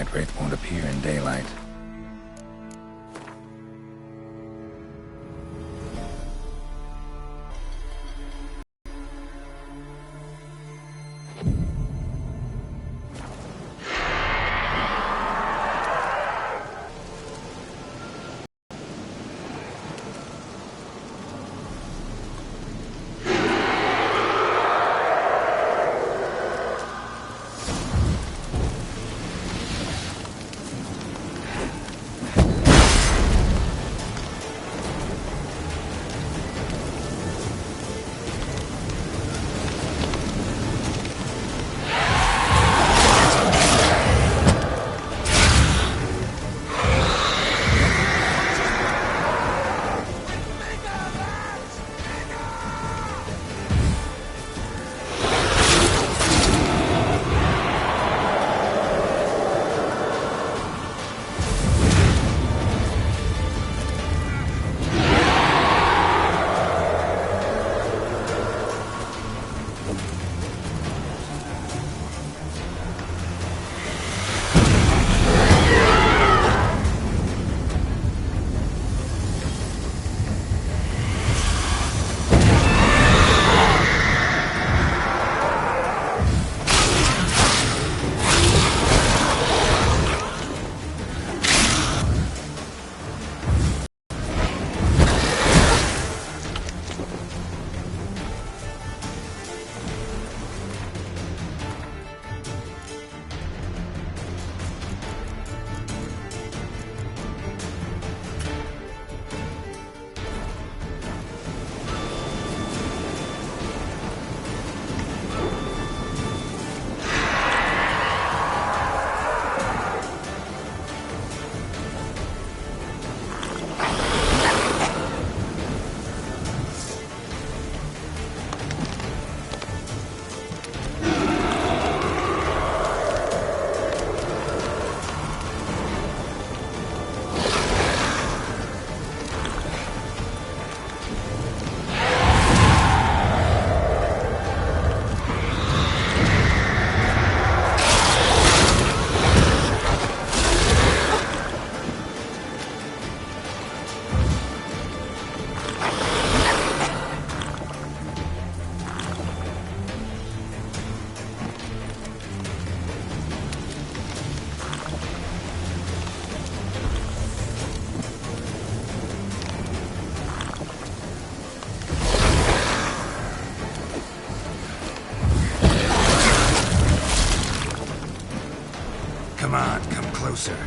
that wraith won't appear in daylight. Come on, come closer.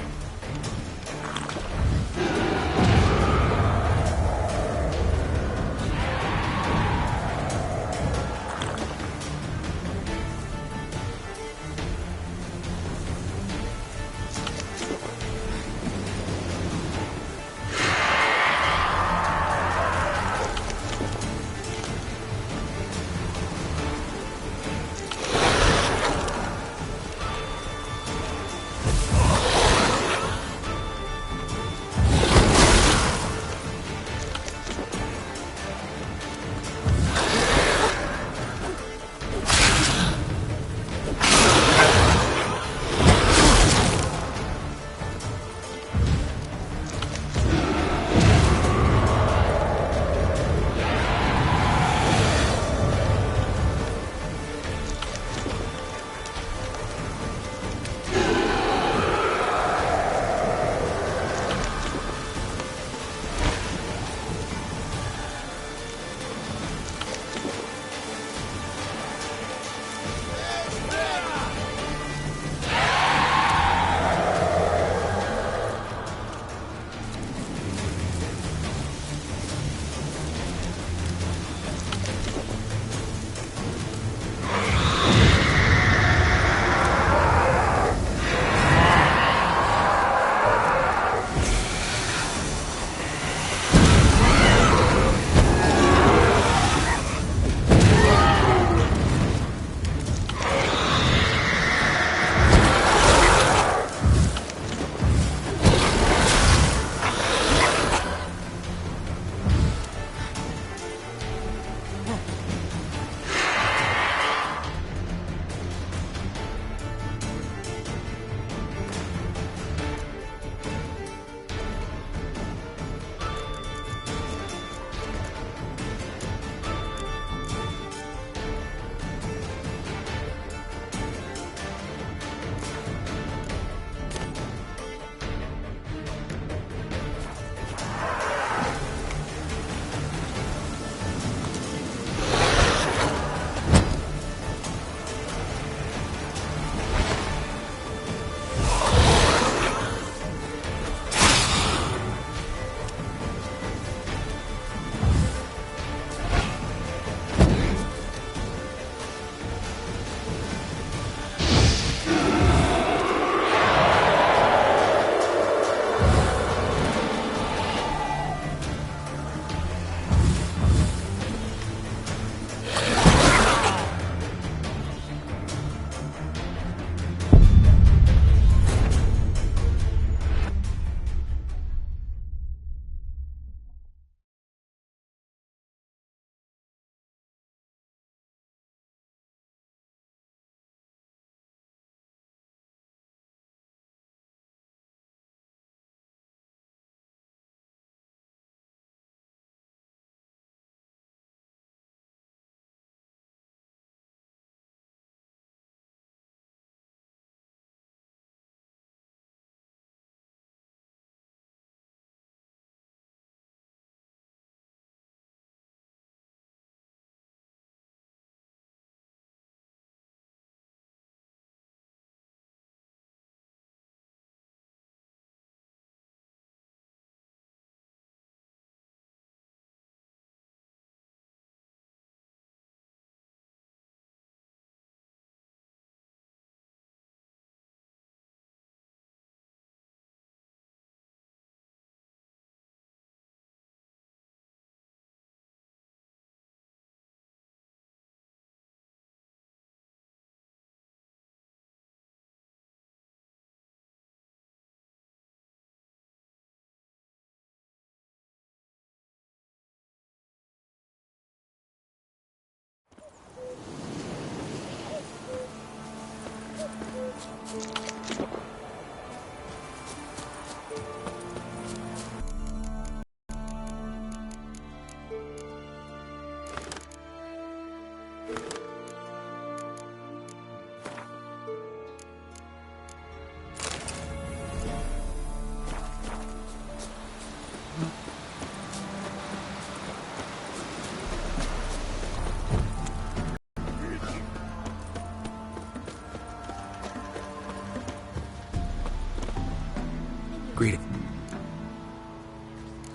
Greeting.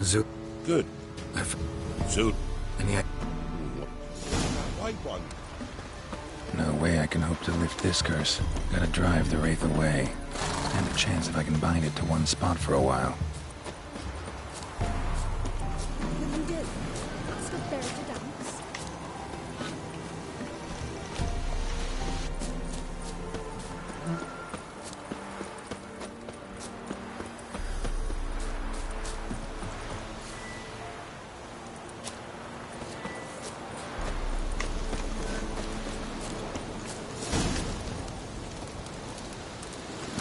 Zoot. Good. Zoot. And yet, White one. no way I can hope to lift this curse. Gotta drive the wraith away. And a chance if I can bind it to one spot for a while. Will you do? Ask a bear to dance?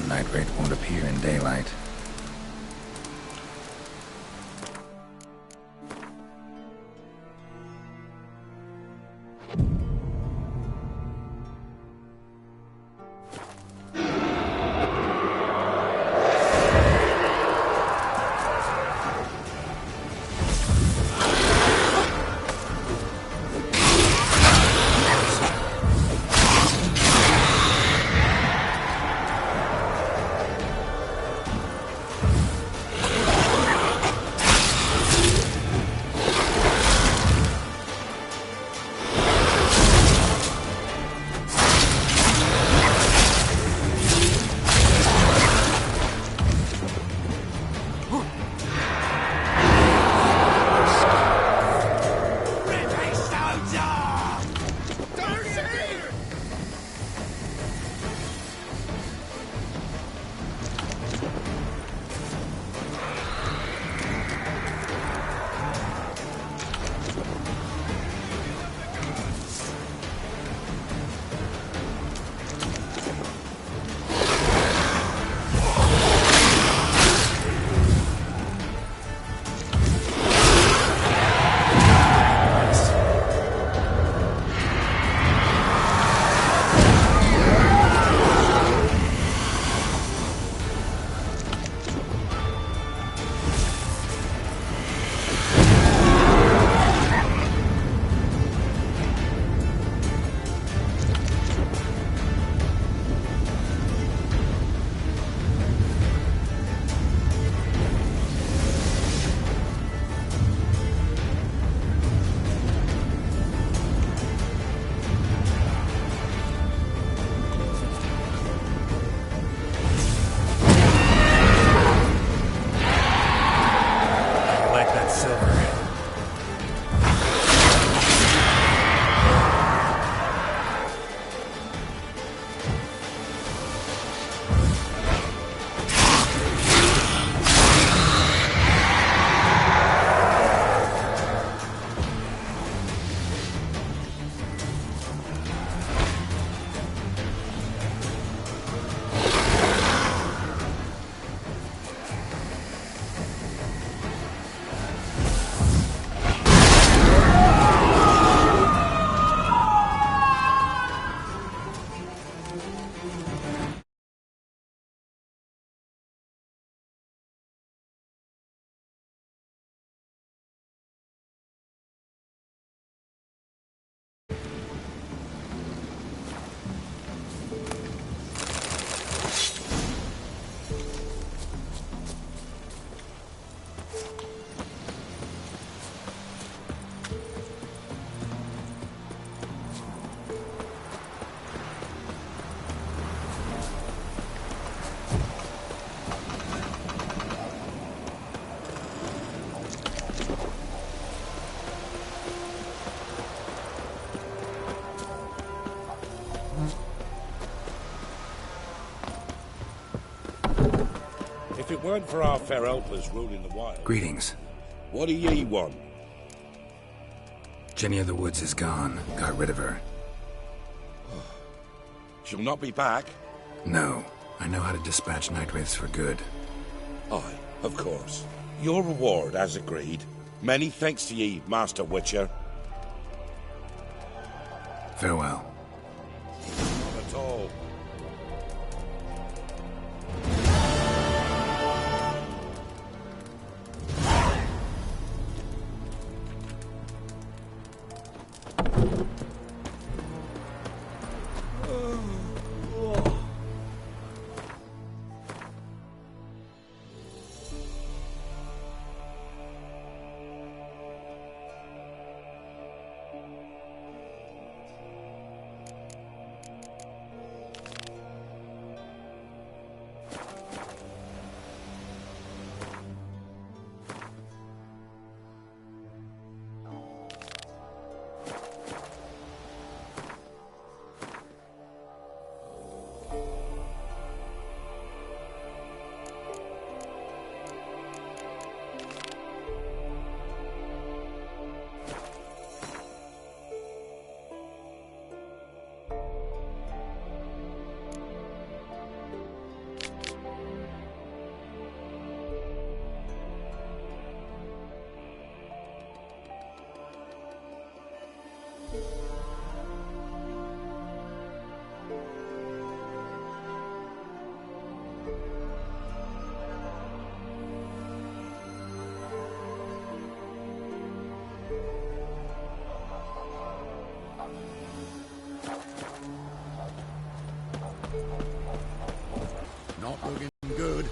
Night wraith won't appear in daylight. If it weren't for our fair elders ruling the wild, Greetings. what do ye want? Jenny of the Woods is gone. Got rid of her. She'll not be back. No. I know how to dispatch night wraiths for good. Aye, of course. Your reward, as agreed. Many thanks to ye, Master Witcher. Farewell. Not at all. Not looking good.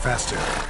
Faster.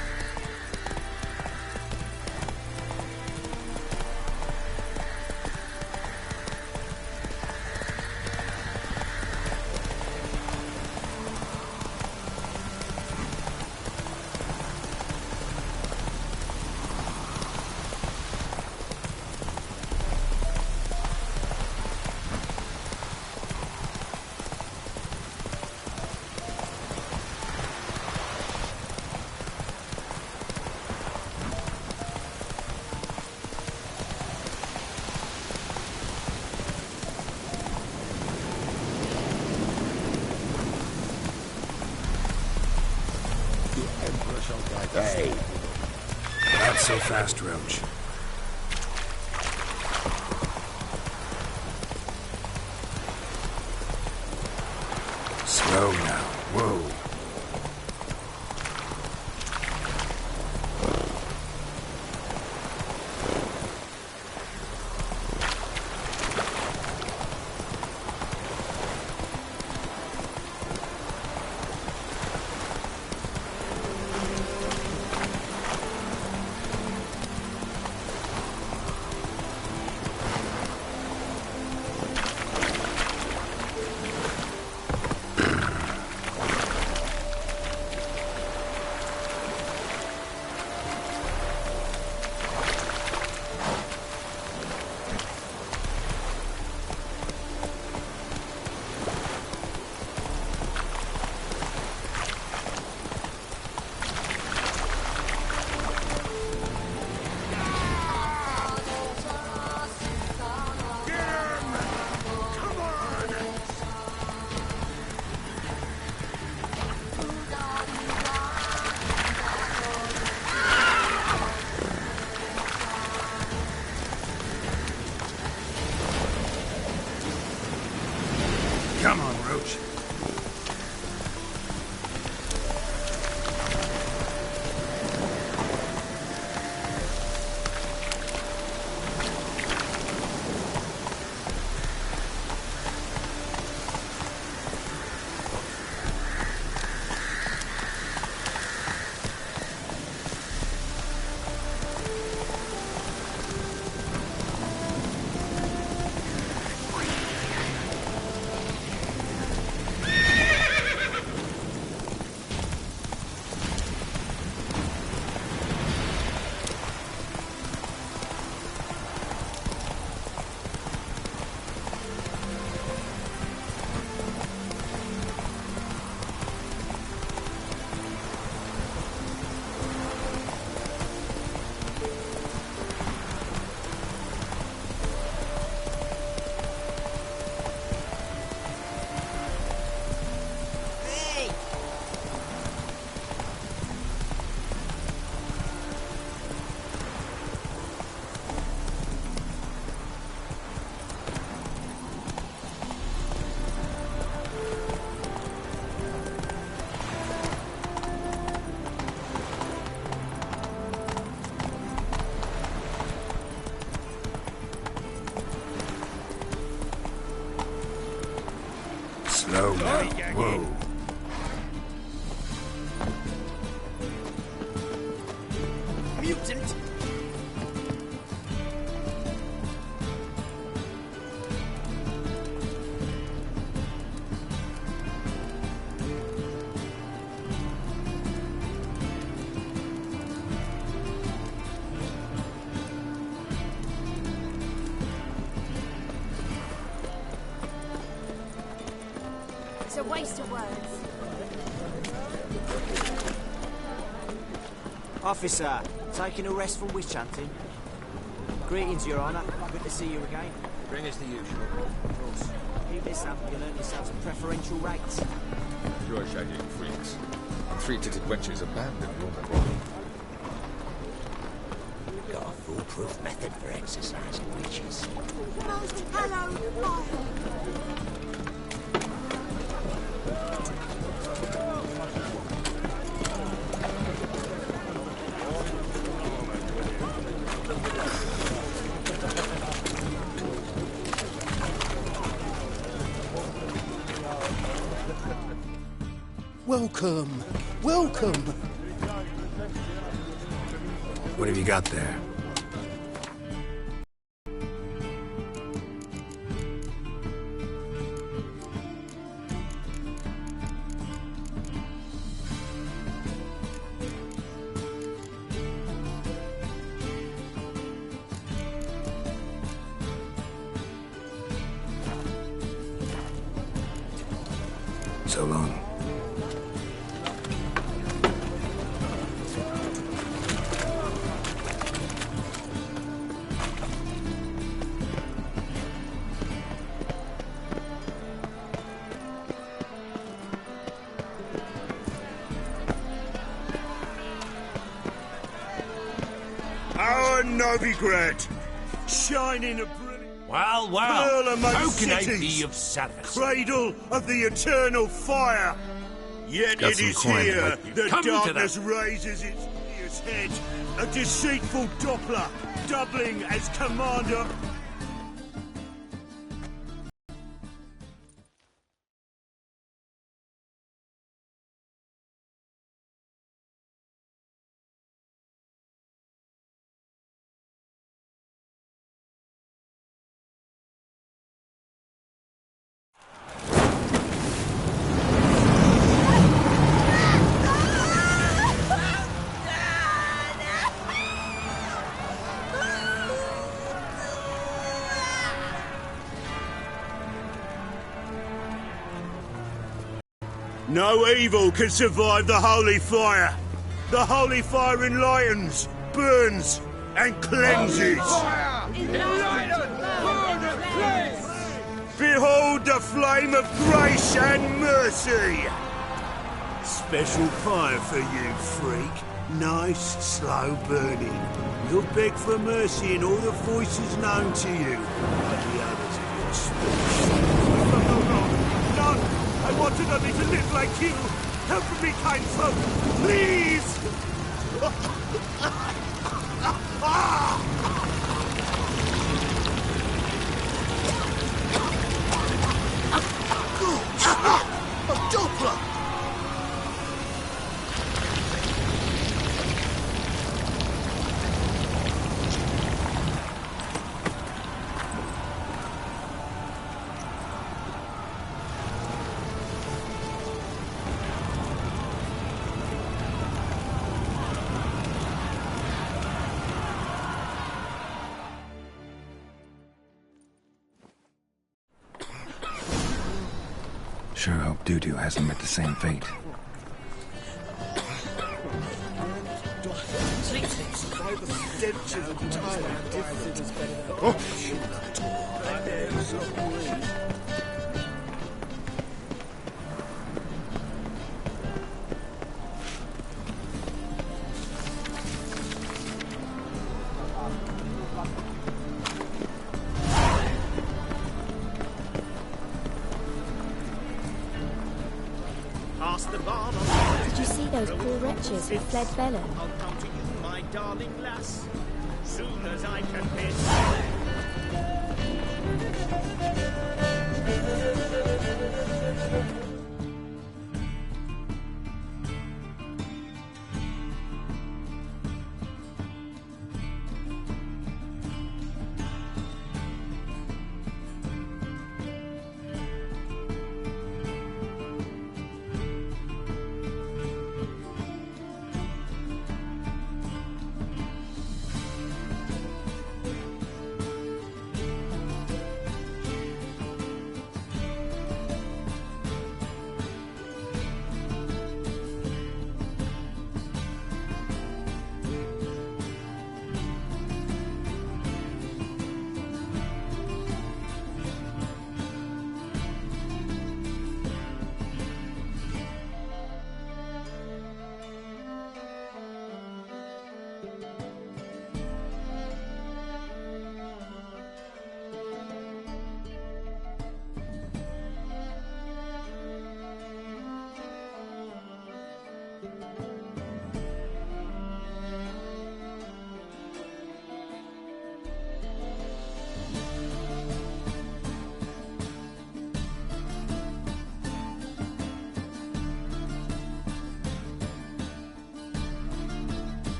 Hey. Not so fast, Roach. Slow now. Whoa. Come on, Roach. Slow now. Whoa. Mutant! It's a waste of words. Officer, taking a rest from witch hunting. Greetings, Your Honour. Good to see you again. Bring us the usual. Of course. Keep this up and you'll earn yourselves preferential rates. Enjoy shagging freaks. Three-titted wenches abandoned woman. Got a foolproof method for exercising witches. Most hallowed fire. Welcome. Welcome. What have you got there? So long. Novigrad, shining a brilliant Well, pearl well, among how can I cities, be of service? cradle of the eternal fire. Yet Got it some is coin, here but- that Come to darkness raises its fierce head, a deceitful Doppler, doubling as commander. No evil can survive the holy fire. The holy fire enlightens, burns, and cleanses. Behold the flame of grace and mercy. Special fire for you, freak. Nice, slow burning. You'll beg for mercy in all the voices known to you, like the others of your speech. No! I wanted only to live like you! Help me, kind folk! Please! A Doppler! Sure hope Doo-Doo hasn't met the same fate. Did you see those poor wretches who fled Belen? I'll come to you, my darling lass, soon as I can miss.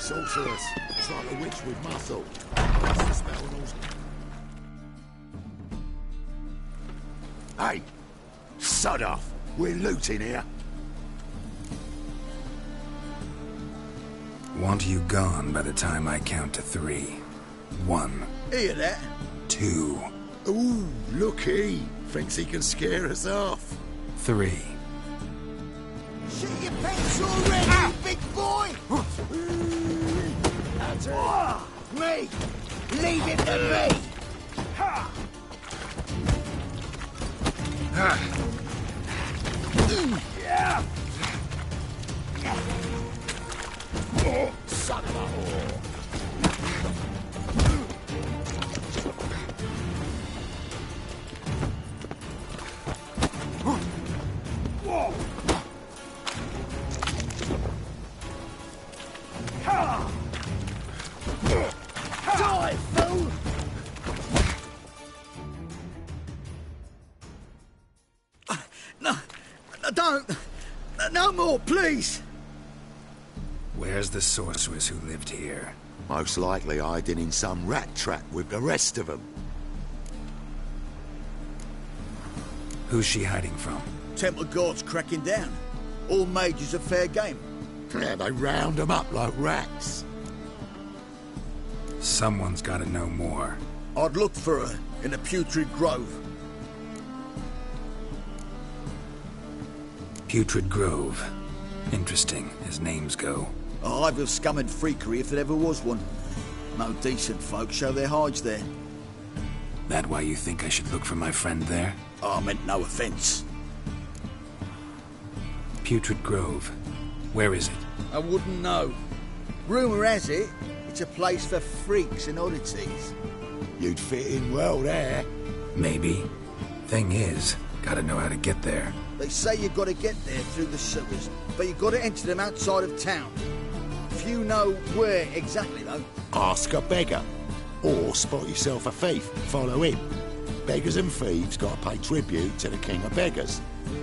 sorceress. It's like a witch with muscle. That's the spell and all. Hey! Sod off! We're looting here. Want you gone by the time I count to 3. 1. Hear that? 2. Ooh, looky. Thinks he can scare us off. 3. Shit your pants already, big boy! Me! Leave him to me! Son of a whore! Die, fool! No, don't! No more, please! Where's the sorceress who lived here? Most likely hiding in some rat trap with the rest of them. Who's she hiding from? Temple Guard's cracking down. All mages are fair game. Yeah, they round them up like rats. Someone's gotta know more. I'd look for her in the Putrid Grove. Putrid Grove. Interesting, as names go. A hive of scum and freakery if there ever was one. No decent folk show their hides there. That why you think I should look for my friend there? I meant no offence. Putrid Grove. Where is it? I wouldn't know. Rumour has it, it's a place for freaks and oddities. You'd fit in well there. Maybe. Thing is, gotta know how to get there. They say you've got to get there through the sewers, but you've got to enter them outside of town. Few know where exactly, though. Ask a beggar. Or spot yourself a thief. Follow him. Beggars and thieves got to pay tribute to the king of beggars.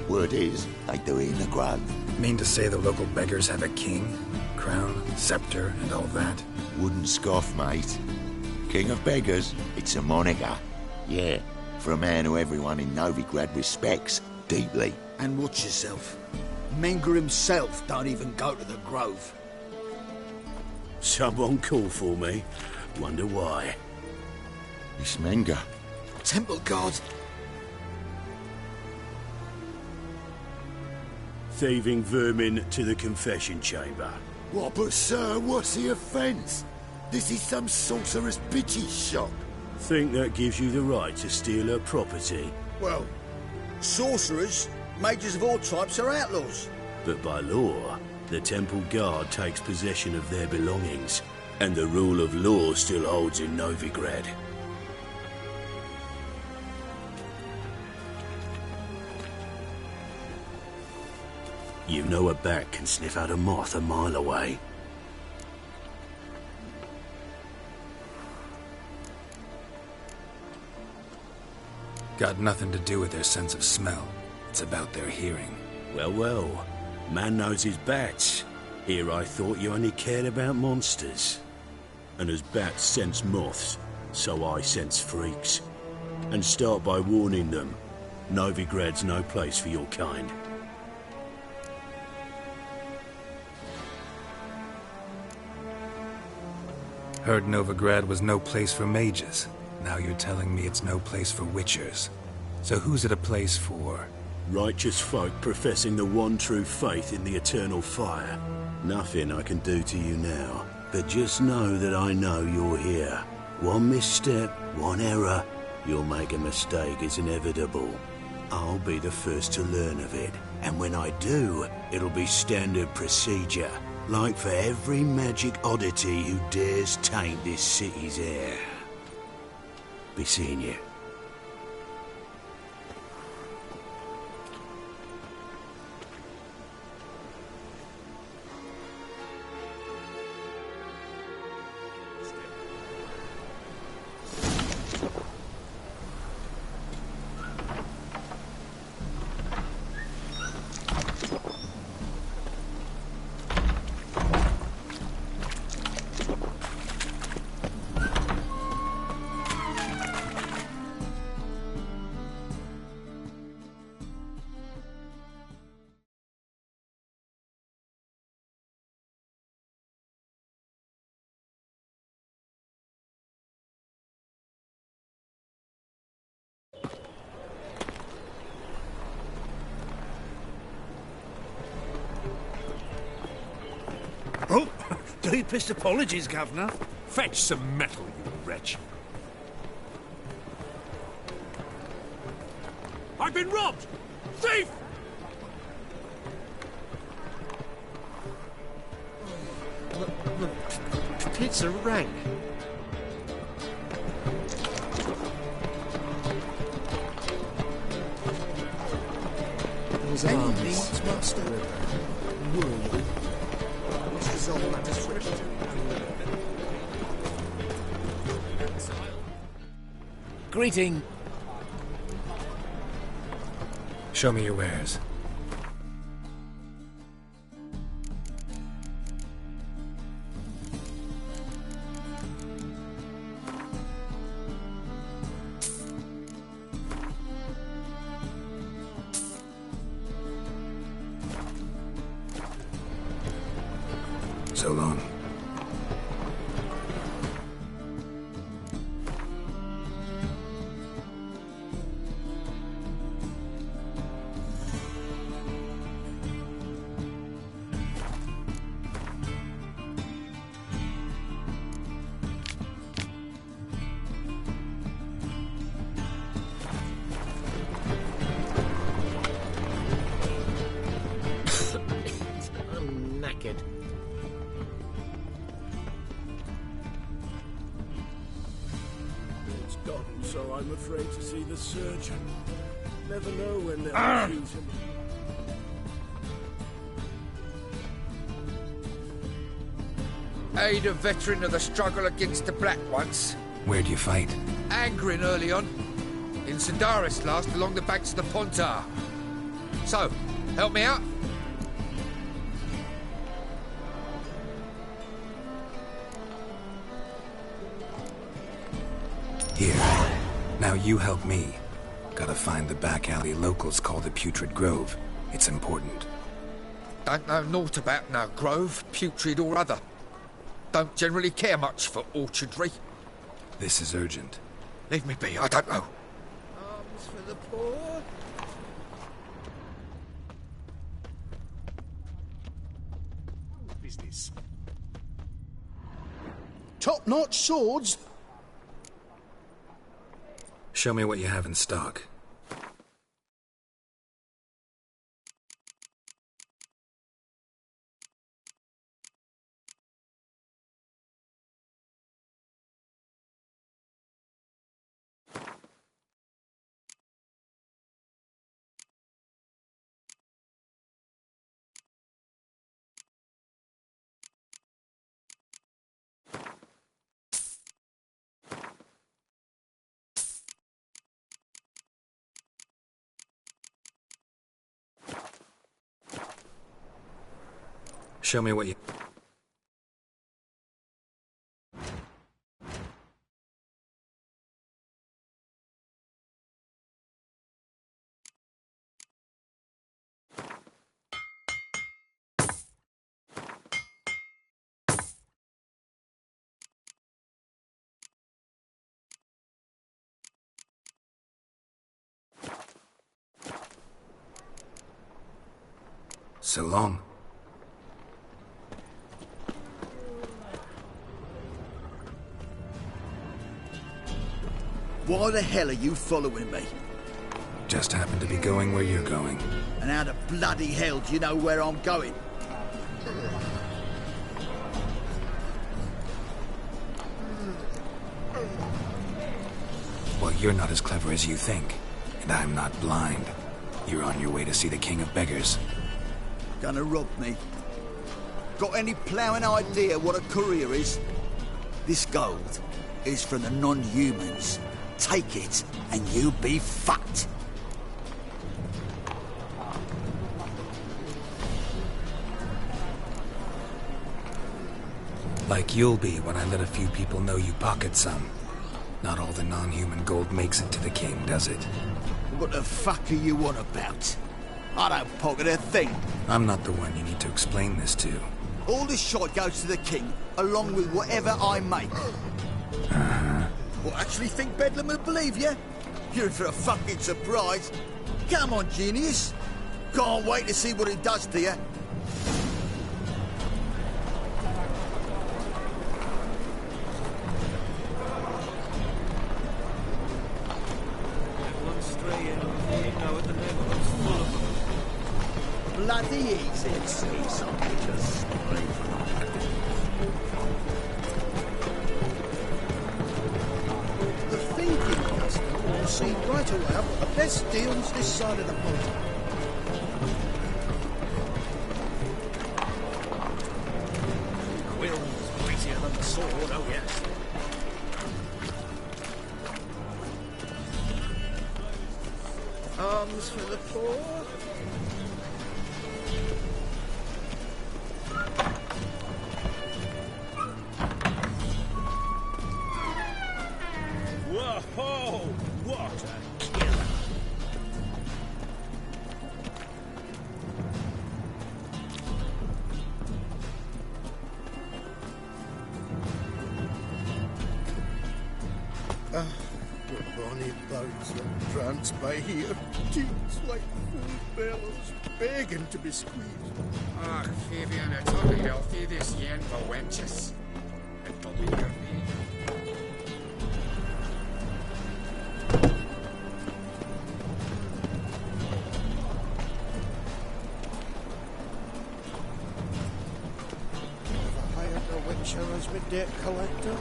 Word is, they do it in the grove. Mean to say the local beggars have a king, crown, scepter, and all that? Wouldn't scoff, mate. King of beggars, it's a moniker. Yeah, for a man who everyone in Novigrad respects deeply. And watch yourself. Menger himself don't even go to the Grove. Someone call for me. Wonder why. It's Menger. Temple Guard. Thieving vermin to the confession chamber. What, but sir, what's the offence? This is some sorcerer's bitchy shop. Think that gives you the right to steal her property? Well, sorcerers, mages of all types are outlaws. But by law, the Temple Guard takes possession of their belongings, and the rule of law still holds in Novigrad. You know a bat can sniff out a moth a mile away. Got nothing to do with their sense of smell. It's about their hearing. Well, well. Man knows his bats. Here I thought you only cared about monsters. And as bats sense moths, so I sense freaks. And start by warning them. Novigrad's no place for your kind. Heard Novigrad was no place for mages. Now you're telling me it's no place for witchers. So who's it a place for? Righteous folk professing the one true faith in the eternal fire. Nothing I can do to you now, but just know that I know you're here. One misstep, one error, you'll make a mistake, it's inevitable. I'll be the first to learn of it, and when I do, it'll be standard procedure, like for every magic oddity who dares taint this city's air. Be seeing you. Oh, deepest apologies, Governor. Fetch some metal, you wretch. I've been robbed! Thief! The pizza rang. Those arms. Master. This is all that is Greeting. Show me your wares. So long. I'm knackered. It's gone, so I'm afraid to see the surgeon. Never know when they'll shoot him. Aid a veteran of the struggle against the Black once. Where'd you fight? Angering early on. In Sandaris last, along the banks of the Pontar. So, help me out? Here. Now you help me. Gotta find the back alley locals call the Putrid Grove. It's important. Don't know naught about no grove, putrid or other. Don't generally care much for orchardry. This is urgent. Leave me be, I don't know. Arms for the poor. Business. Top-notch swords. Show me what you have in stock. Show me what you... So long. Why the hell are you following me? Just happen to be going where you're going. And how the bloody hell do you know where I'm going? Well, you're not as clever as you think. And I'm not blind. You're on your way to see the King of Beggars. Gonna rob me? Got any ploughing idea what a courier is? This gold is from the non-humans. Take it, and you be fucked. Like you'll be when I let a few people know you pocket some. Not all the non-human gold makes it to the king, does it? What the fuck are you on about? I don't pocket a thing. I'm not the one you need to explain this to. All this shot goes to the king, along with whatever I make. Well, actually think Bedlam will believe you? You're in for a fucking surprise. Come on, genius. Can't wait to see what he does to you. Say something to spine. The thinking customer will see right away I've got the best deals this side of the pond. Quill's mightier than the sword, oh yes. Arms for the poor. Whoa! What a killer! The bonny boats that prance by here, teats like full bellows, begging to be squeezed. Ach, Fabian, I told you I'll feed this yen for wenches. It'll be your me. Have I hired a witcher as my debt collector?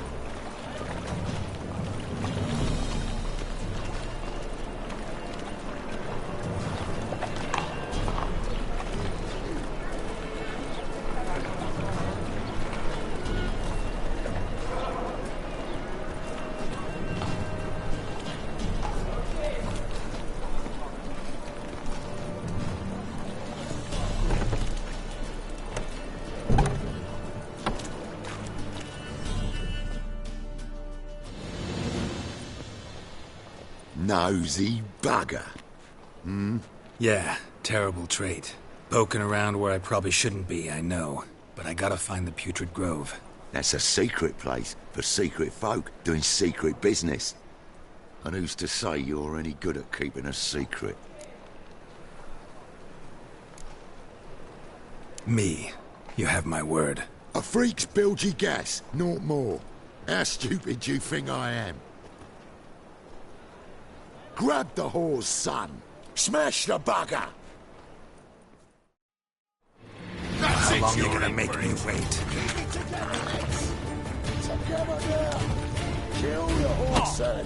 Nosy bugger. Yeah, terrible trait. Poking around where I probably shouldn't be, I know. But I gotta find the Putrid Grove. That's a secret place for secret folk doing secret business. And who's to say you're any good at keeping a secret? Me. You have my word. A freak's bilgy gas, naught more. How stupid do you think I am? Grab the whore's son. Smash the bugger! How long you gonna make me wait? Together now! Kill the whore's son!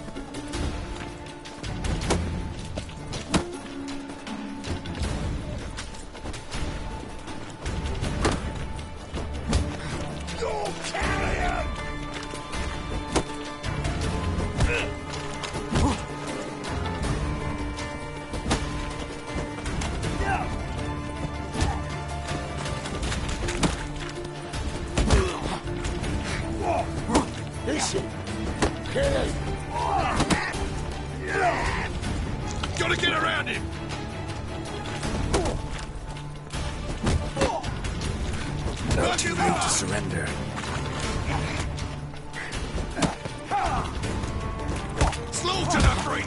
You're carrion! Listen, kill him! Gotta get around him! Not too late to surrender. Slaughter that freak!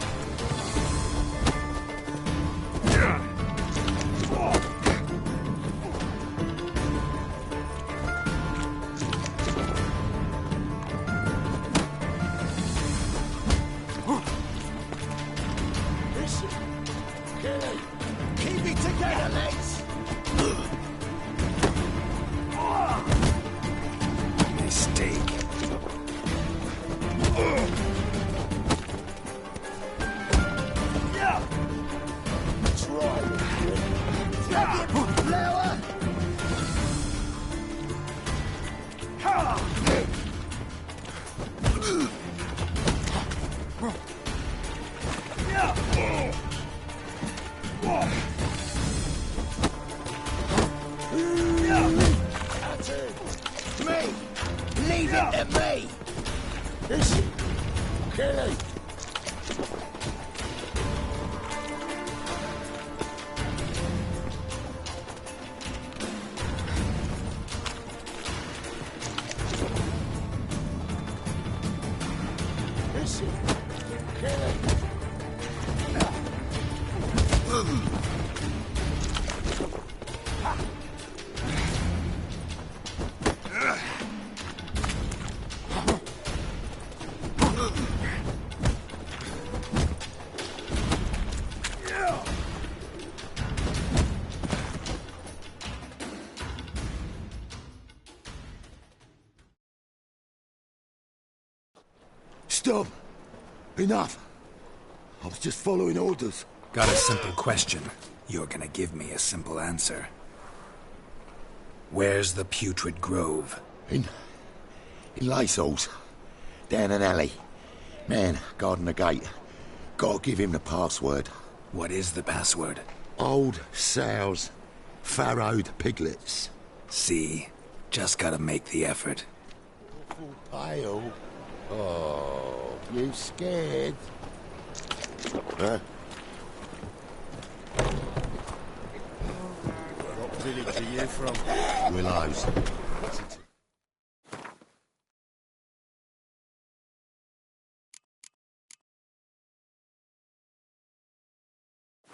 Listen, kill him! Keep it together, lads! Mistake. Try it, Drag it, flower! That's it! Me! Leave it to me! Listen, kill him! Listen, kill him! Stop! Enough! I was just following orders. Got a simple question. You're gonna give me a simple answer. Where's the putrid grove? In Laceholes. Down an alley. Man, guarding the gate. Gotta give him the password. What is the password? Old sows. Farrowed piglets. See? Just gotta make the effort. Awful pale. Oh, you scared? Huh? What village are you from? Willows.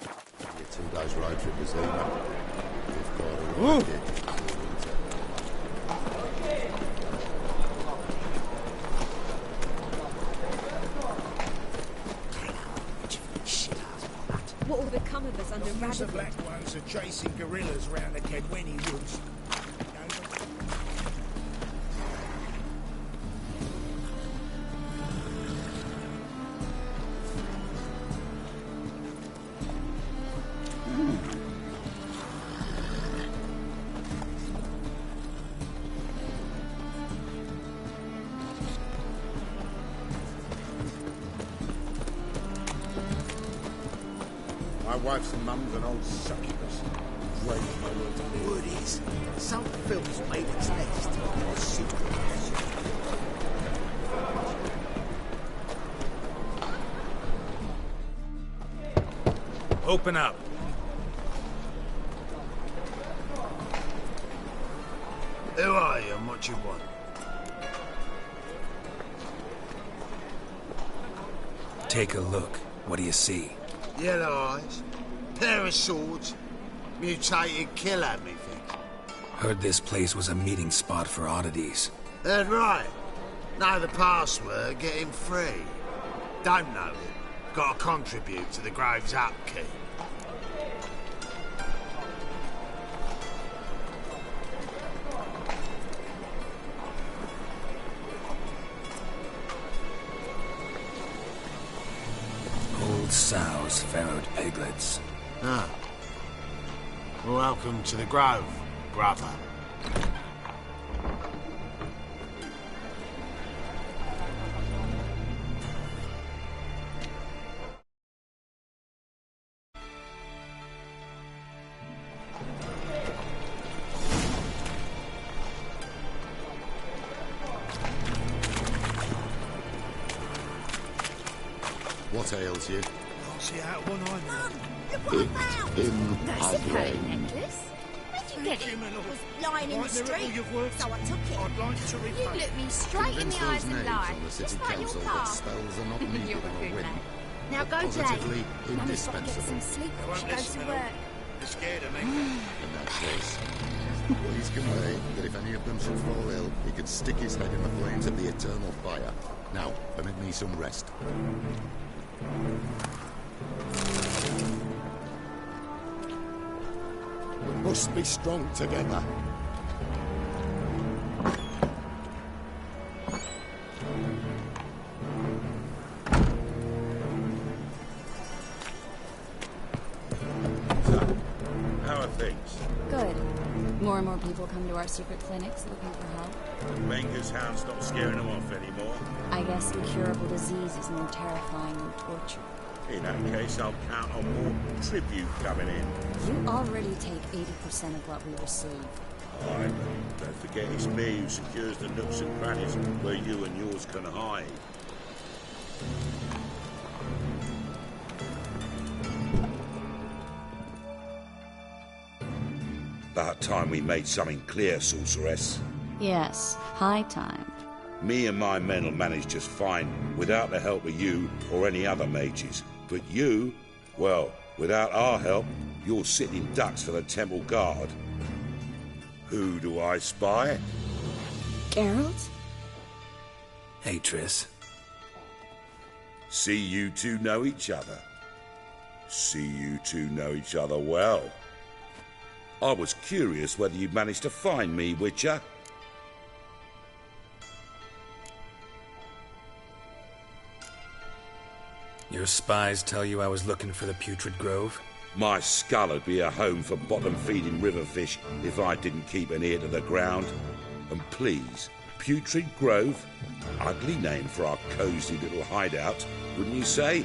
Your 2 days road trip was over. We've got a rocket. What will become of us under The Radical? black ones are chasing gorillas round the Kedwenny woods. My wife's mum's an old succubus. Great my word to be. Word is, some films made its nest in a secret passage. Open up. Who are you and what you want? Take a look. What do you see? Yellow eyes, pair of swords, mutated killer, methinks. Heard this place was a meeting spot for oddities. Heard right. Know the password, get him free. Don't know it, gotta contribute to the Grove's upkeep. Old sows, farrowed piglets. Ah. Welcome to the Grove, brother. What ails you? Can't see out one eye. That's a pearl Impadre. necklace. Where'd you get it? my lord. It was lying in the Right there at all street, you've worked. so I took it. I'd like to You repay. look me straight in the eyes and lie, the just city like your council pa. that spells are not needed You're a on a good whim. man. Now go, Jay. Positively Mummy's got to get indispensable. some sleep They before won't she goes listen, to my lord. work. They're scared of me. In that case, please convey that if any of them should fall ill, he could stick his head in the flames of the eternal fire. Now, permit me some rest. We must be strong together. How are things? Good. More and more people come to our secret clinics looking for help. Menger's hound's not scaring them off anymore. I guess incurable disease is more terrifying than torture. In that case, I'll count on more tribute coming in. You already take 80% of what we receive. Aye, don't forget it's me who secures the nooks and crannies where you and yours can hide. About time we made something clear, sorceress. Yes, high time. Me and my men will manage just fine without the help of you or any other mages. But you, well, without our help, you're sitting ducks for the temple guard. Who do I spy? Geralt? Hey, Triss. See you two know each other. See you two know each other well. I was curious whether you'd managed to find me, Witcher. Your spies tell you I was looking for the Putrid Grove? My skull would be a home for bottom-feeding river fish if I didn't keep an ear to the ground. And please, Putrid Grove? Ugly name for our cosy little hideout, wouldn't you say?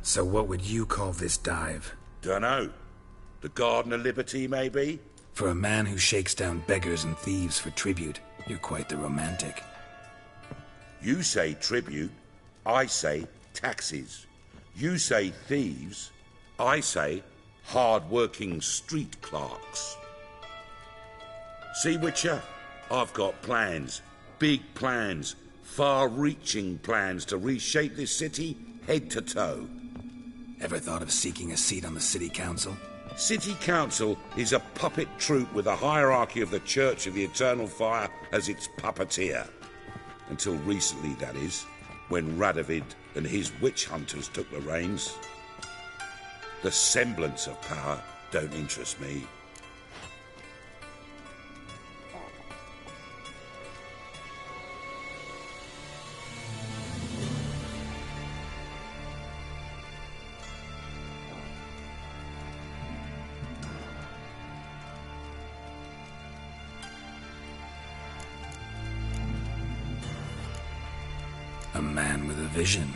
So what would you call this dive? Dunno. The Garden of Liberty, maybe? For a man who shakes down beggars and thieves for tribute, you're quite the romantic. You say tribute, I say taxes. You say thieves, I say hard-working street clerks. See, Witcher? I've got plans. Big plans. Far-reaching plans to reshape this city head to toe. Ever thought of seeking a seat on the city council? City Council is a puppet troupe with a hierarchy of the Church of the Eternal Fire as its puppeteer. Until recently, that is, when Radovid and his witch hunters took the reins. The semblance of power don't interest me. A man with a vision.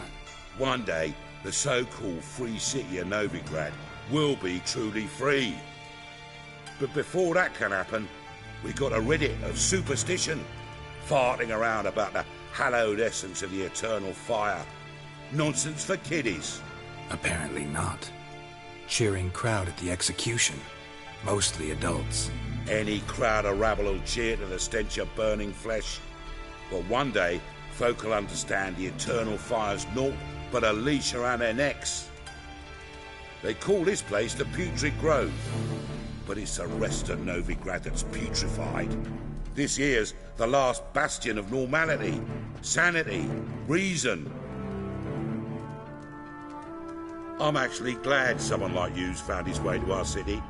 One day, the so-called free city of Novigrad will be truly free. But before that can happen, we got to rid it of superstition, farting around about the hallowed essence of the eternal fire. Nonsense for kiddies. Apparently not. Cheering crowd at the execution. Mostly adults. Any crowd of rabble will cheer to the stench of burning flesh. But one day, folk will understand the eternal fire's naught but a leash around their necks. They call this place the Putrid Grove, but it's the rest of Novigrad that's putrefied. This here's the last bastion of normality, sanity, reason. I'm actually glad someone like you's found his way to our city,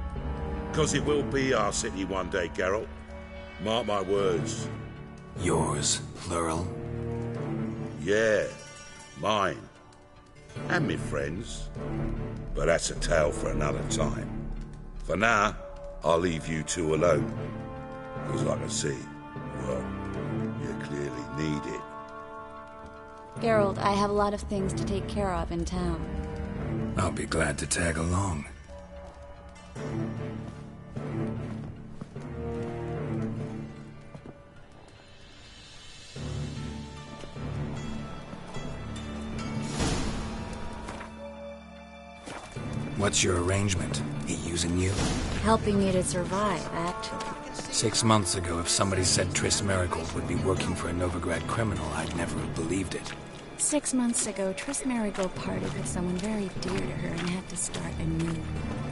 because it will be our city one day, Geralt. Mark my words. Yours, plural? Yeah, mine. And me friends. But that's a tale for another time. For now, I'll leave you two alone. Because I can see, well, you clearly need it. Geralt, I have a lot of things to take care of in town. I'll be glad to tag along. What's your arrangement? He using you? Helping me to survive, actually. 6 months ago, if somebody said Triss Marigold would be working for a Novigrad criminal, I'd never have believed it. 6 months ago, Triss Marigold parted with someone very dear to her and had to start anew.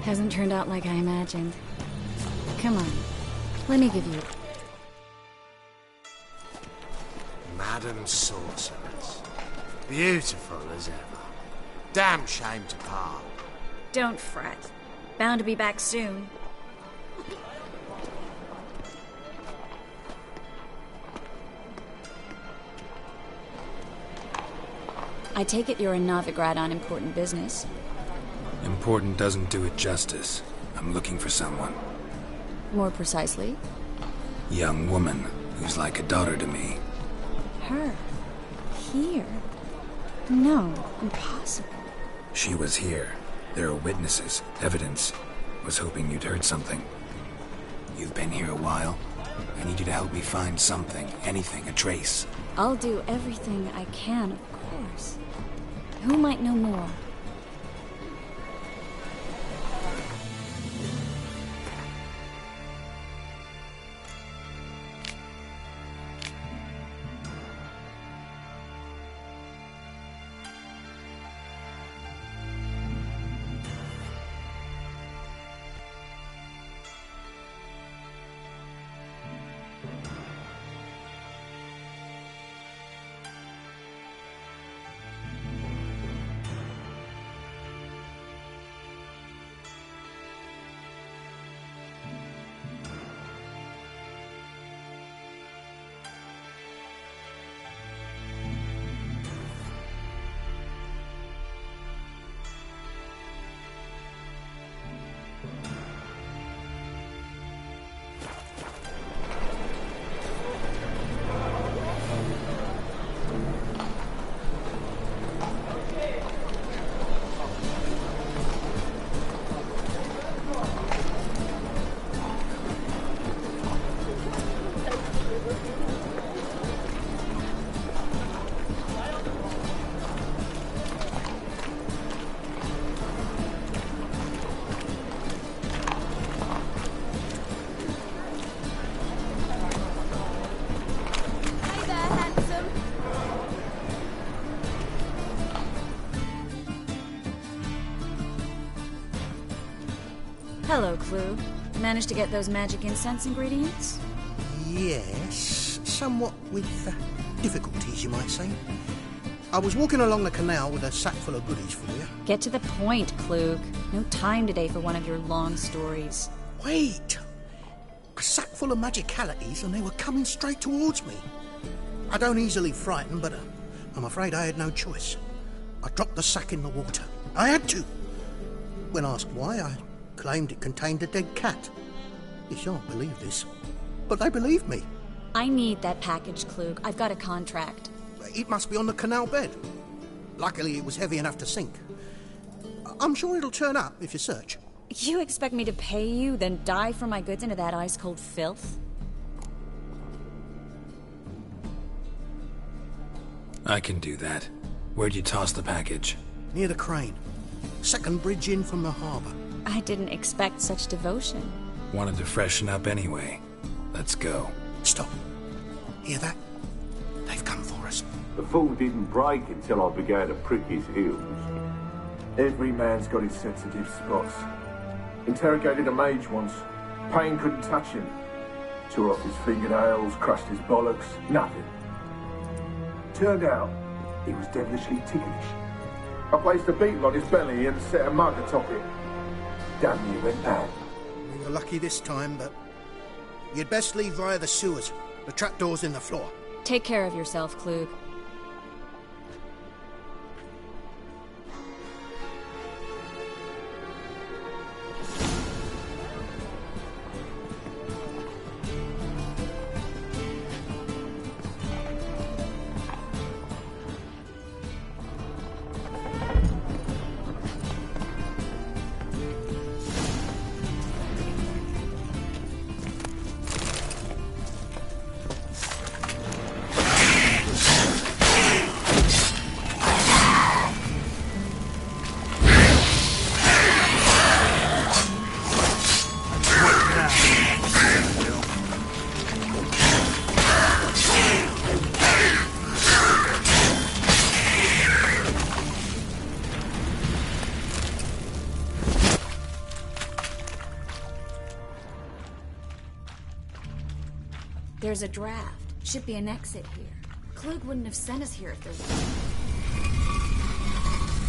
Hasn't turned out like I imagined. Come on, let me give you... Madam Sorceress. Beautiful as ever. Damn shame to part. Don't fret. Bound to be back soon. I take it you're in Novigrad on important business. Important doesn't do it justice. I'm looking for someone. More precisely? Young woman who's like a daughter to me. Her? Here? No, impossible. She was here. There are witnesses, evidence. Was hoping you'd heard something. You've been here a while. I need you to help me find something, anything, a trace. I'll do everything I can, of course. Who might know more? Hello, Clue. Managed to get those magic incense ingredients? Yes, somewhat with difficulties, you might say. I was walking along the canal with a sack full of goodies for you. Get to the point, Klug. No time today for one of your long stories. Wait! A sack full of magicalities and they were coming straight towards me. I don't easily frighten, but I'm afraid I had no choice. I dropped the sack in the water. I had to. When asked why, I claimed it contained a dead cat. You shan't believe this, but they believed me. I need that package, Klug. I've got a contract. It must be on the canal bed. Luckily, it was heavy enough to sink. I'm sure it'll turn up if you search. You expect me to pay you, then dive for my goods into that ice-cold filth? I can do that. Where'd you toss the package? Near the crane. Second bridge in from the harbour. I didn't expect such devotion. Wanted to freshen up anyway. Let's go. Stop. Hear that? They've come for us. The fool didn't break until I began to prick his heels. Every man's got his sensitive spots. Interrogated a mage once. Pain couldn't touch him. Tore off his fingernails, crushed his bollocks, nothing. Turned out, he was devilishly ticklish. I placed a beetle on his belly and set a mug atop it. Damn near went bad. We were lucky this time, but you'd best leave via the sewers. The trapdoor's in the floor. Take care of yourself, Klug. There's a draft. Should be an exit here. Klug wouldn't have sent us here if there wasn't.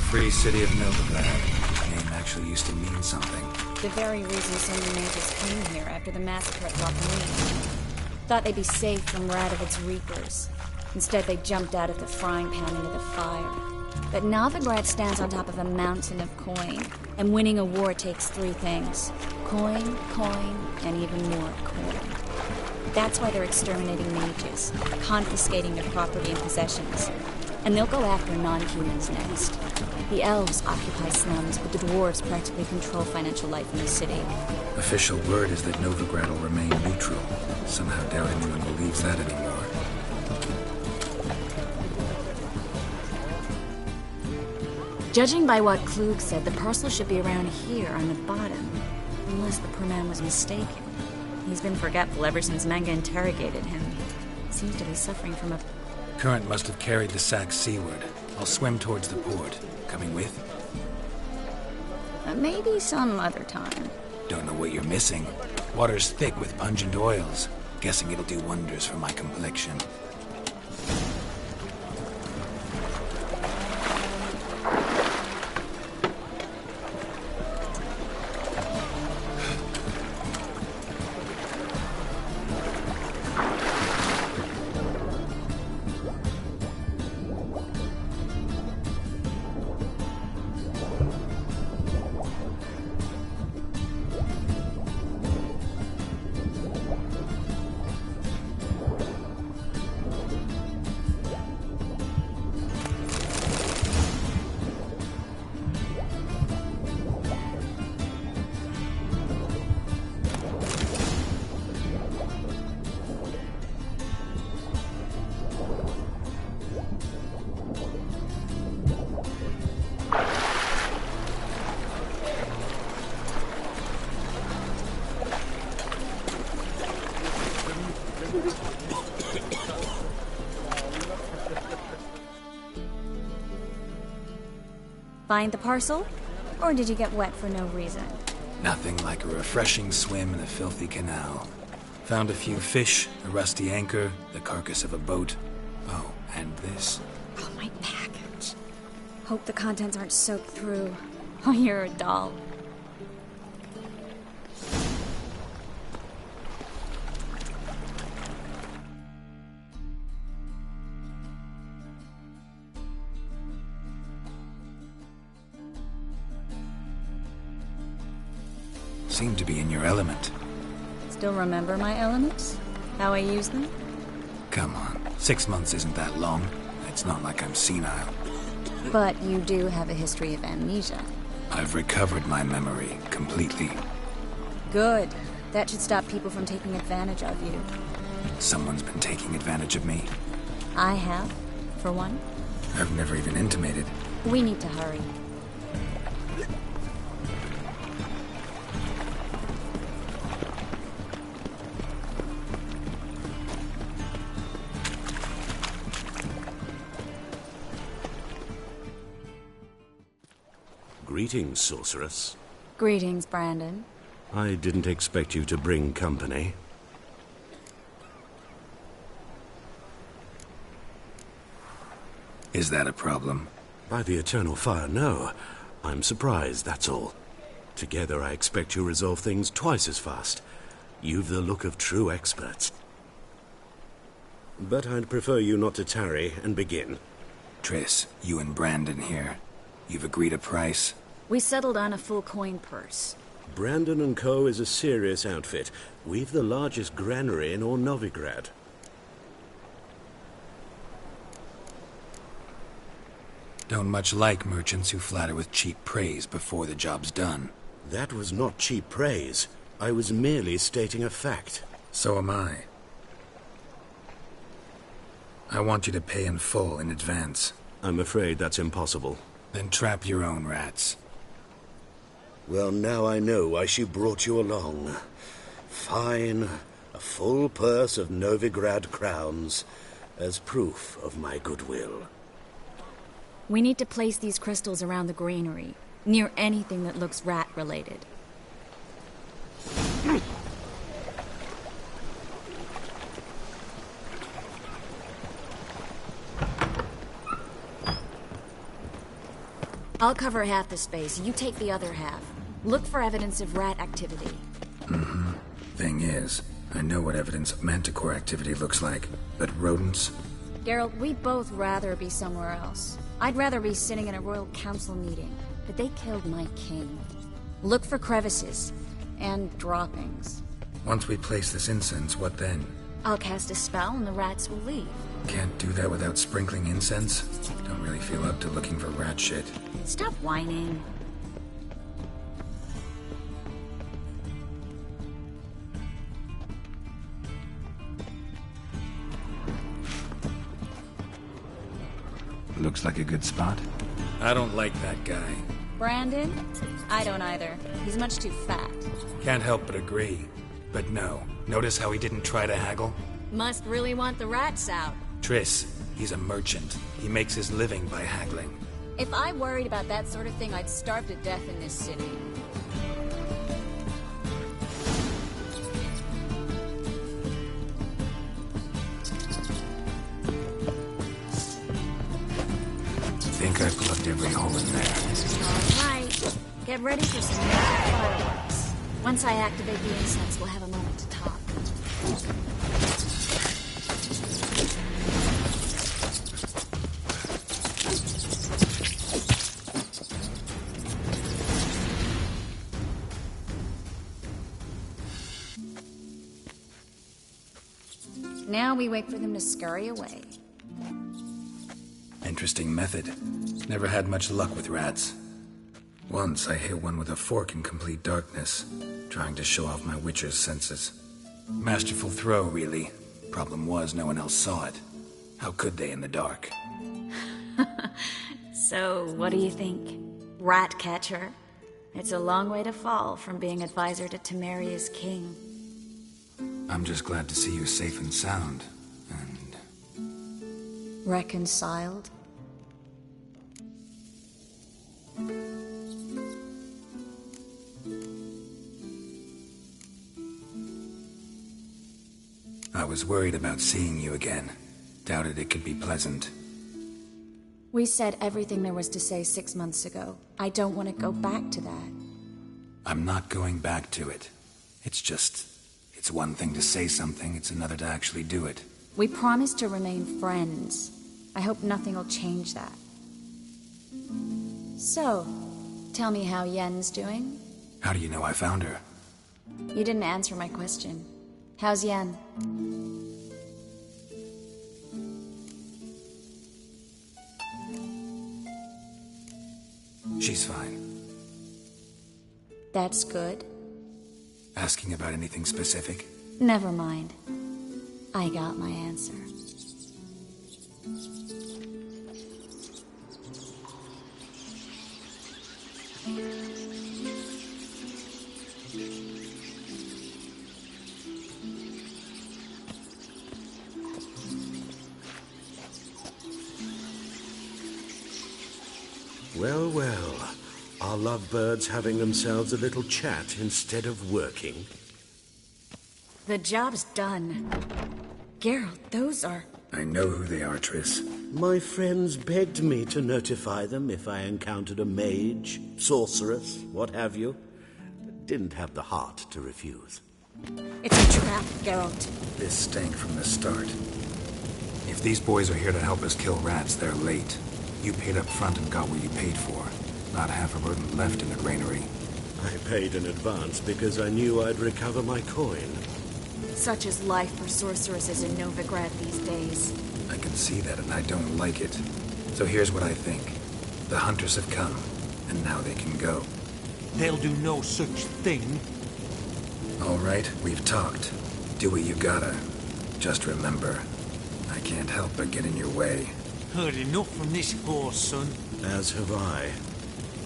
Free City of Novigrad. The name actually used to mean something. The very reason so many mages came here after the massacre at Lockney. Thought they'd be safe from Radovid's reapers. Instead, they jumped out of the frying pan into the fire. But Novigrad stands on top of a mountain of coin. And winning a war takes three things. Coin, and even more coin. That's why they're exterminating mages, confiscating their property and possessions. And they'll go after non-humans next. The elves occupy slums, but the dwarves practically control financial life in the city. Official word is that Novigrad will remain neutral. Somehow doubt anyone believes that anymore. Judging by what Klug said, the parcel should be around here on the bottom. Unless the poor man was mistaken. He's been forgetful ever since Manga interrogated him. Seems to be suffering from a... Current must have carried the sack seaward. I'll swim towards the port. Coming with? Maybe some other time. Don't know what you're missing. Water's thick with pungent oils. Guessing it'll do wonders for my complexion. Find the parcel? Or did you get wet for no reason? Nothing like a refreshing swim in a filthy canal. Found a few fish, a rusty anchor, the carcass of a boat. Oh, and this. Oh, my package. Hope the contents aren't soaked through. Oh, you're a doll. Seem to be in your element. Still remember my elements? How I use them? Come on, 6 months isn't that long. It's not like I'm senile. But you do have a history of amnesia. I've recovered my memory completely. Good. That should stop people from taking advantage of you. Someone's been taking advantage of me. I have, for one. I've never even intimated. We need to hurry. Greetings, sorceress. Greetings, Brandon. I didn't expect you to bring company. Is that a problem? By the eternal fire, no. I'm surprised, that's all. Together I expect you resolve things twice as fast. You've the look of true experts. But I'd prefer you not to tarry and begin. Triss, you and Brandon here. You've agreed a price? We settled on a full coin purse. Brandon & Co. is a serious outfit. We've the largest granary in all Novigrad. Don't much like merchants who flatter with cheap praise before the job's done. That was not cheap praise. I was merely stating a fact. So am I. I want you to pay in full in advance. I'm afraid that's impossible. Then trap your own rats. Well, now I know why she brought you along. Fine. A full purse of Novigrad crowns as proof of my goodwill. We need to place these crystals around the granary, near anything that looks rat-related. I'll cover half the space, you take the other half. Look for evidence of rat activity. Mm-hmm. Thing is, I know what evidence of manticore activity looks like, but rodents? Geralt, we'd both rather be somewhere else. I'd rather be sitting in a royal council meeting, but they killed my king. Look for crevices, and droppings. Once we place this incense, what then? I'll cast a spell and the rats will leave. Can't do that without sprinkling incense? Don't really feel up to looking for rat shit. Stop whining. Looks like a good spot. I don't like that guy. Brandon? I don't either. He's much too fat. Can't help but agree. But no. Notice how he didn't try to haggle? Must really want the rats out. Triss, he's a merchant. He makes his living by haggling. If I worried about that sort of thing, I'd starve to death in this city. Think I plugged every hole in there. All right. Get ready for some magic fireworks. Once I activate the incense, we'll have a moment to talk. Now we wait for them to scurry away. Interesting method. Never had much luck with rats. Once I hit one with a fork in complete darkness, trying to show off my witcher's senses. Masterful throw, really. Problem was, no one else saw it. How could they in the dark? So, what do you think? Rat catcher? It's a long way to fall from being advisor to Temeria's king. I'm just glad to see you safe and sound. And... reconciled? I was worried about seeing you again. Doubted it could be pleasant. We said everything there was to say 6 months ago. I don't want to go back to that. I'm not going back to it. It's one thing to say something, it's another to actually do it. We promised to remain friends. I hope nothing will change that. So, tell me how Yen's doing? How do you know I found her? You didn't answer my question. How's Yen? She's fine. That's good. Asking about anything specific? Never mind. I got my answer. Well, well. Are lovebirds having themselves a little chat instead of working? The job's done. Geralt, those are... I know who they are, Triss. My friends begged me to notify them if I encountered a mage, sorceress, what have you. Didn't have the heart to refuse. It's a trap, Geralt. This stank from the start. If these boys are here to help us kill rats, they're late. You paid up front and got what you paid for. Not half a burden left in the granary. I paid in advance because I knew I'd recover my coin. Such is life for sorceresses in Novigrad these days. I can see that and I don't like it. So here's what I think. The hunters have come, and now they can go. They'll do no such thing. All right, we've talked. Do what you gotta. Just remember, I can't help but get in your way. Heard enough from this horse, son. As have I.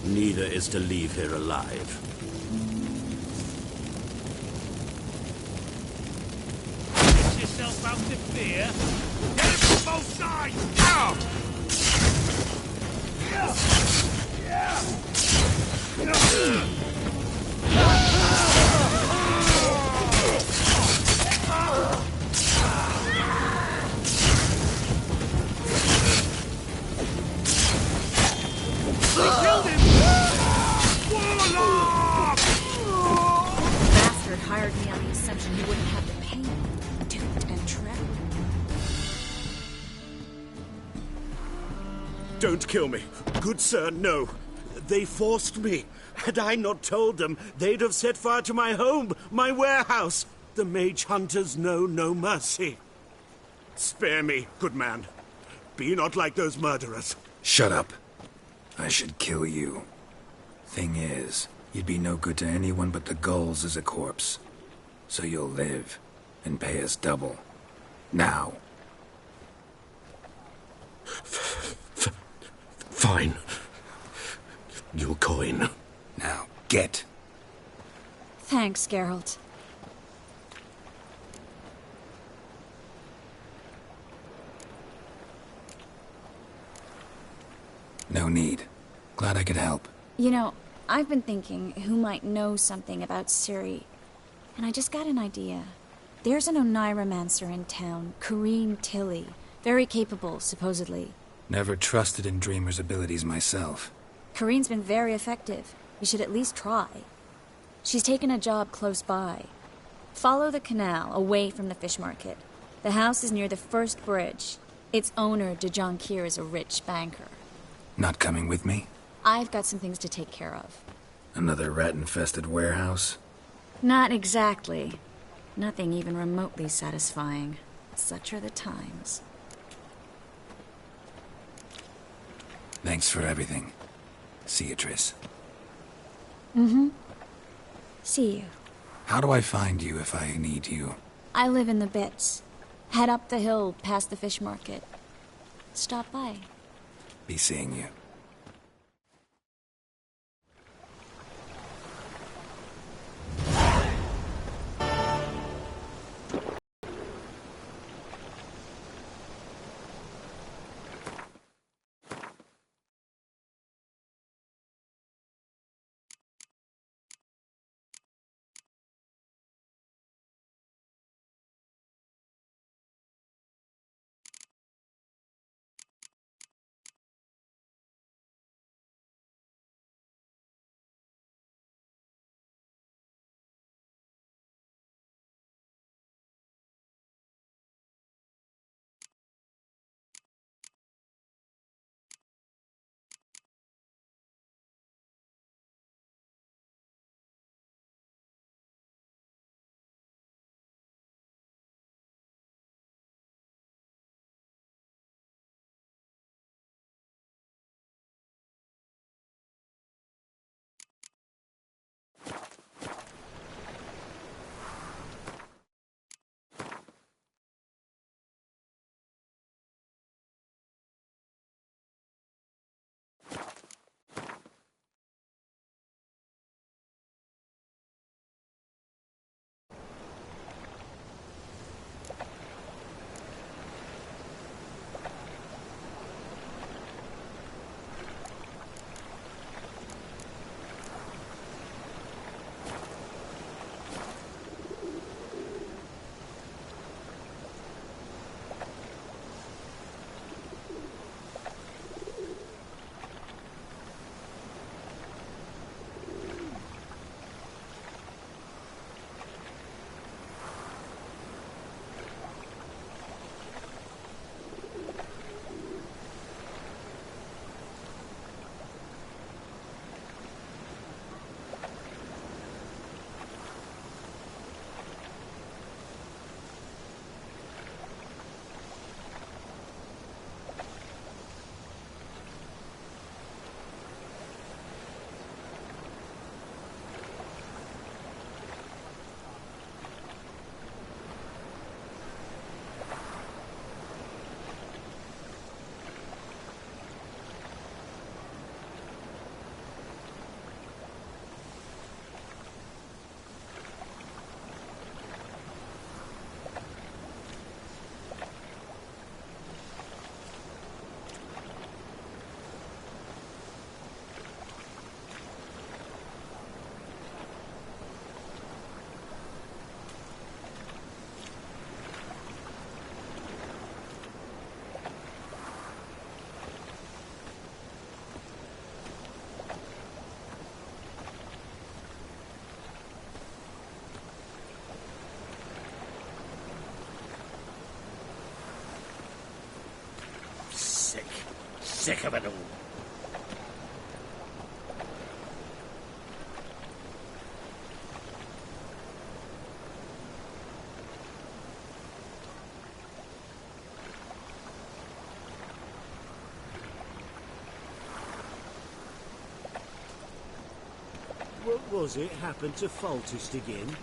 Neither is to leave here alive. Get yourself out of fear. Get it from both sides! Now! They killed him! Warlock! Bastard hired me on the assumption he wouldn't have to pay me. Duped and trapped. Don't kill me. Good sir, no. They forced me. Had I not told them, they'd have set fire to my home, my warehouse. The mage hunters know no mercy. Spare me, good man. Be not like those murderers. Shut up. I should kill you. Thing is, you'd be no good to anyone but the gulls as a corpse. So you'll live, and pay us double. Now. Fine. Your coin. Now, get. Thanks, Geralt. No need. Glad I could help. You know, I've been thinking who might know something about Ciri. And I just got an idea. There's an Oneiromancer in town, Corrine Tilly. Very capable, supposedly. Never trusted in Dreamer's abilities myself. Corrine's been very effective. You should at least try. She's taken a job close by. Follow the canal, away from the fish market. The house is near the first bridge. Its owner, de Jonquier, is a rich banker. Not coming with me? I've got some things to take care of. Another rat-infested warehouse? Not exactly. Nothing even remotely satisfying. Such are the times. Thanks for everything. See you, Triss. Mm-hmm. See you. How do I find you if I need you? I live in the Bits. Head up the hill past the fish market. Stop by. Be seeing you. sick of it all. What was it happened to Faltist again?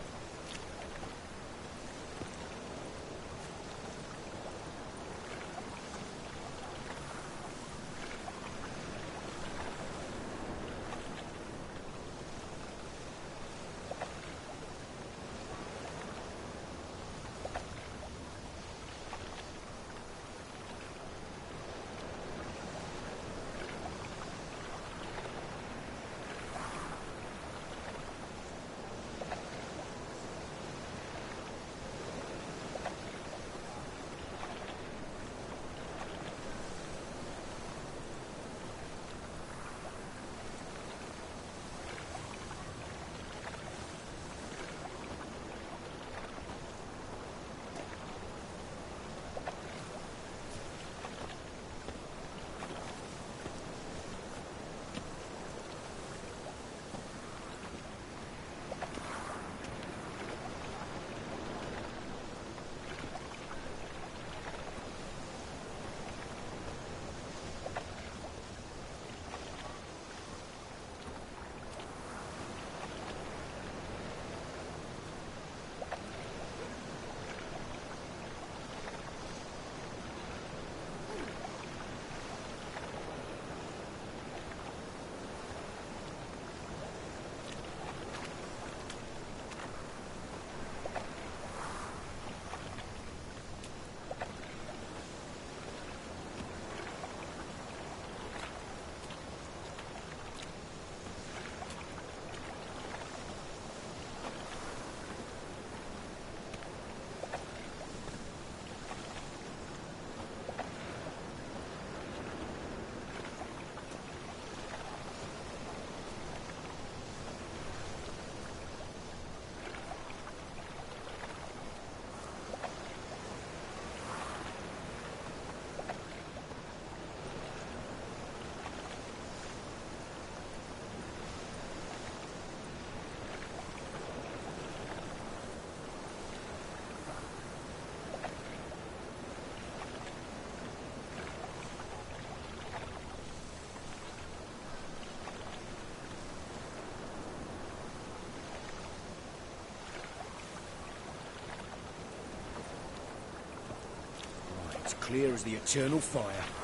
Clear as the eternal fire.